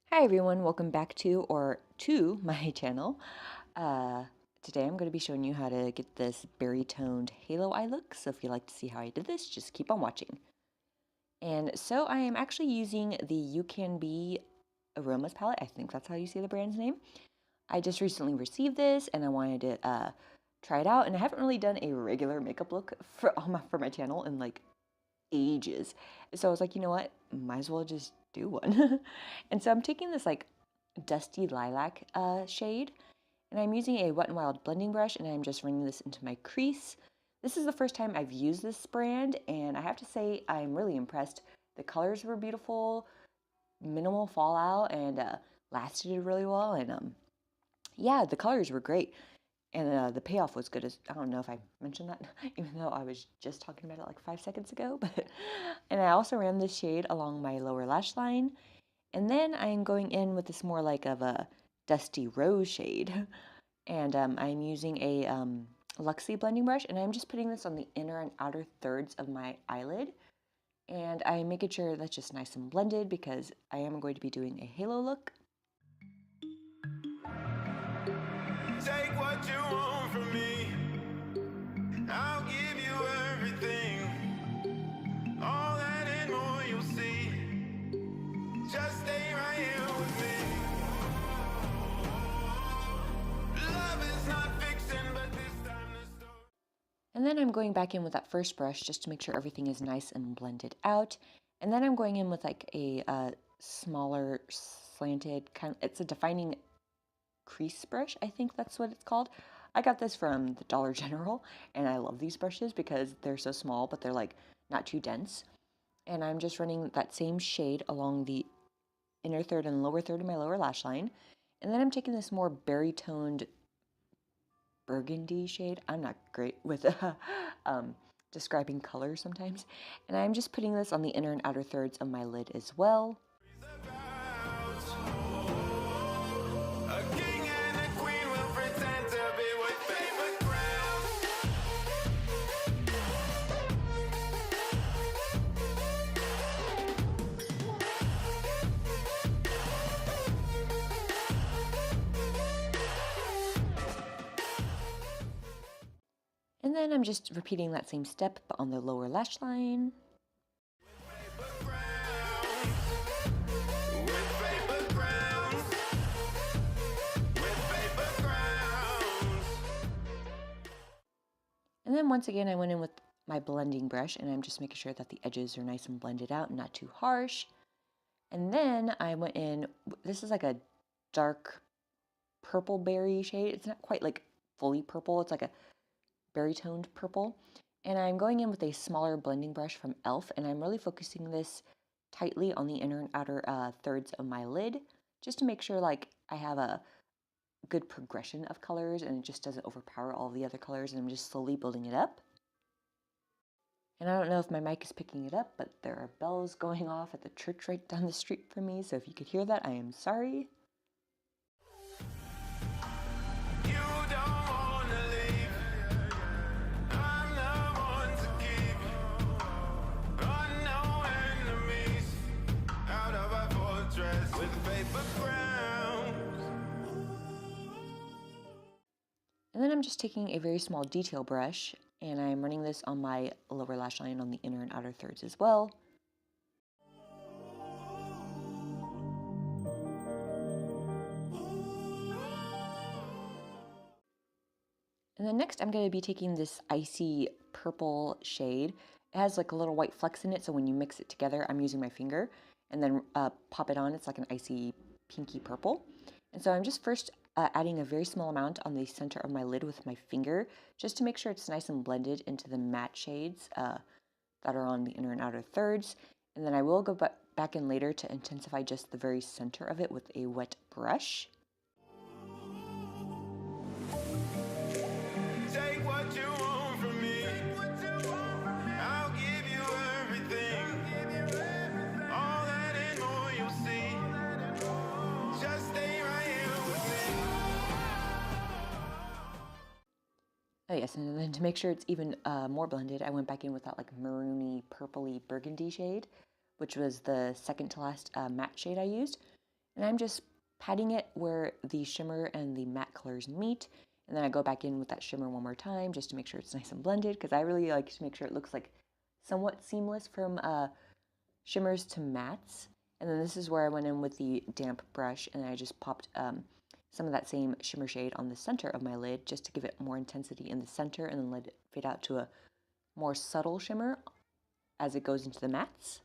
Hi everyone, welcome back to my channel. Uh, Today I'm going to be showing you how to get this berry toned halo eye look. So if you'd like to see how I did this, just keep on watching. And so I am actually using the Ucanbe Aromas palette. I think that's how you say the brand's name. I just recently received this and I wanted to try it out. And I haven't really done a regular makeup look for my channel in like ages. So I was like, you know what? Might as well just do one. And so I'm taking this like dusty lilac shade, and I'm using a Wet n Wild blending brush, and I'm just running this into my crease. This is the first time I've used this brand, and I have to say I'm really impressed. The colors were beautiful, minimal fallout, and lasted really well. And yeah, the colors were great. And the payoff was good as, I don't know if I mentioned that, even though I was just talking about it like 5 seconds ago. But and I also ran this shade along my lower lash line. And then I'm going in with this more like of a dusty rose shade. And I'm using a Luxie blending brush. And I'm just putting this on the inner and outer thirds of my eyelid. And I'm making sure that's just nice and blended because I am going to be doing a halo look. Take what you want from me. I'll give you everything. All that and more you'll see. Just stay right here with me. Love is not fiction, but this time the story. And then I'm going back in with that first brush just to make sure everything is nice and blended out. And then I'm going in with like a smaller slanted kind of, it's a defining crease brush, I think that's what it's called. I got this from the Dollar General, and I love these brushes because they're so small, but they're like not too dense. And I'm just running that same shade along the inner third and lower third of my lower lash line. And then I'm taking this more berry toned burgundy shade. I'm not great with describing colors sometimes. And I'm just putting this on the inner and outer thirds of my lid as well. A king and a queen will pretend to be with paper crowns. And then I'm just repeating that same step, but on the lower lash line. And then once again, I went in with my blending brush, and I'm just making sure that the edges are nice and blended out and not too harsh. And then I went in, this is like a dark purple berry shade. It's not quite like fully purple. It's like a berry toned purple. And I'm going in with a smaller blending brush from e.l.f. And I'm really focusing this tightly on the inner and outer thirds of my lid, just to make sure like I have a good progression of colors and it just doesn't overpower all the other colors, and I'm just slowly building it up. And I don't know if my mic is picking it up, but there are bells going off at the church right down the street from me, so if you could hear that, I am sorry. You don't wanna leave. I'm the one to keep. Got no enemies. Out of our fortress with paper crowns. And then I'm just taking a very small detail brush, and I'm running this on my lower lash line on the inner and outer thirds as well. And then next I'm going to be taking this icy purple shade. It has like a little white flecks in it, so when you mix it together, I'm using my finger and then pop it on. It's like an icy pinky purple. And so I'm just first adding a very small amount on the center of my lid with my finger, just to make sure it's nice and blended into the matte shades that are on the inner and outer thirds. And then I will go back in later to intensify just the very center of it with a wet brush. Take what you want from me. I'll give you everything. All that and more you'll see. Just stay right here with me. Oh yes, and then to make sure it's even more blended, I went back in with that like maroony, purpley burgundy shade, which was the second to last matte shade I used. And I'm just patting it where the shimmer and the matte colors meet. And then I go back in with that shimmer one more time just to make sure it's nice and blended, because I really like to make sure it looks like somewhat seamless from shimmers to mattes. And then this is where I went in with the damp brush and I just popped some of that same shimmer shade on the center of my lid just to give it more intensity in the center, and then let it fade out to a more subtle shimmer as it goes into the mattes.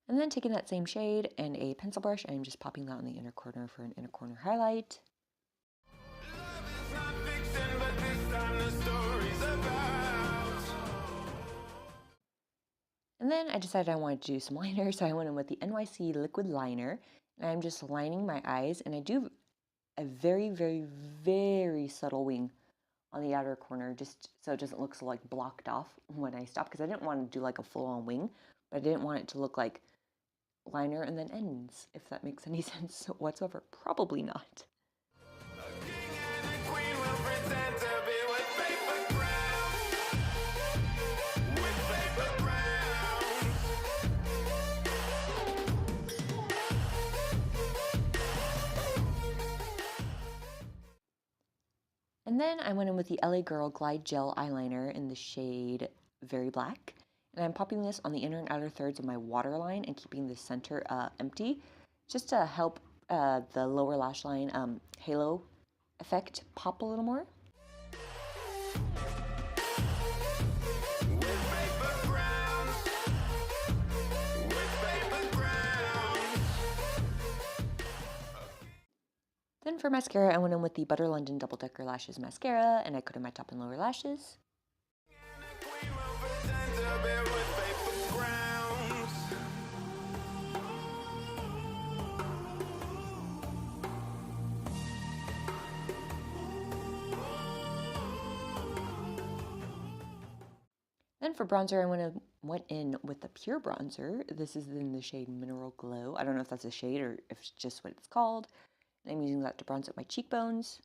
And then taking that same shade and a pencil brush, I'm just popping that on the inner corner for an inner corner highlight. And then I decided I wanted to do some liner, so I went in with the NYC liquid liner, and I'm just lining my eyes, and I do a very, very, very subtle wing on the outer corner, just so it doesn't look so like blocked off when I stop, because I didn't want to do like a full-on wing, but I didn't want it to look like liner and then ends, if that makes any sense whatsoever. Probably not. And then I went in with the LA Girl Glide Gel Eyeliner in the shade Very Black. And I'm popping this on the inner and outer thirds of my waterline and keeping the center empty, just to help the lower lash line halo effect pop a little more. Then for mascara, I went in with the Butter London Double Decker Lashes Mascara, and I coated my top and lower lashes. Then for bronzer, I went in with the Pure Bronzer. This is in the shade Mineral Glow. I don't know if that's a shade or if it's just what it's called. And I'm using that to bronze up my cheekbones.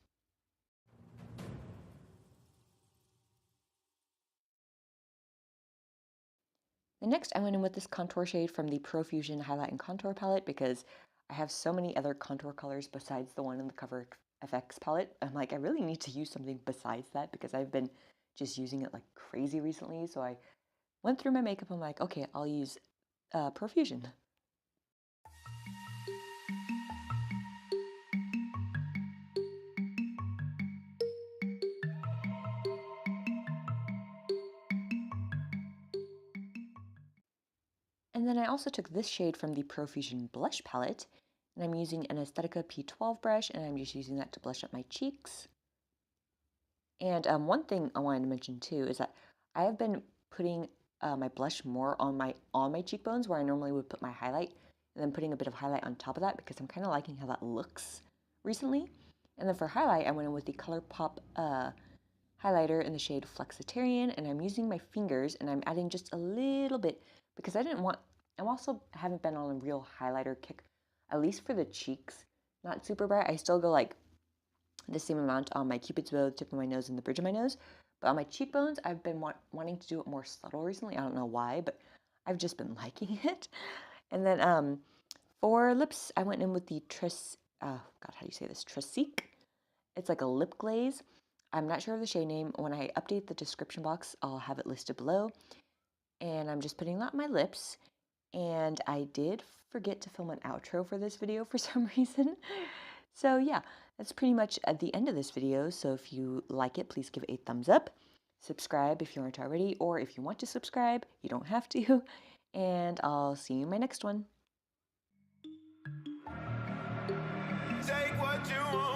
And next, I went in with this contour shade from the Profusion Highlight and Contour Palette, because I have so many other contour colors besides the one in the Cover FX palette. I'm like, I really need to use something besides that, because I've been just using it like crazy recently. So I went through my makeup. I'm like, okay, I'll use Profusion. And then I also took this shade from the Profusion Blush Palette, and I'm using an Aesthetica P12 brush, and I'm just using that to blush up my cheeks. And one thing I wanted to mention too is that I have been putting my blush more on my cheekbones, where I normally would put my highlight, and then putting a bit of highlight on top of that, because I'm kind of liking how that looks recently. And then for highlight, I went in with the ColourPop highlighter in the shade Flexitarian, and I'm using my fingers, and I'm adding just a little bit, because I also haven't been on a real highlighter kick, at least for the cheeks. Not super bright. I still go like the same amount on my cupid's bow, the tip of my nose, and the bridge of my nose. But on my cheekbones, I've been wanting to do it more subtle recently. I don't know why, but I've just been liking it. And then for lips, I went in with the God, how do you say this? Tresique. It's like a lip glaze. I'm not sure of the shade name. When I update the description box, I'll have it listed below. And I'm just putting that on my lips. And I did forget to film an outro for this video for some reason. So yeah, that's pretty much at the end of this video. So if you like it, please give it a thumbs up. Subscribe if you aren't already, or if you want to subscribe, you don't have to. And I'll see you in my next one. Take what you want.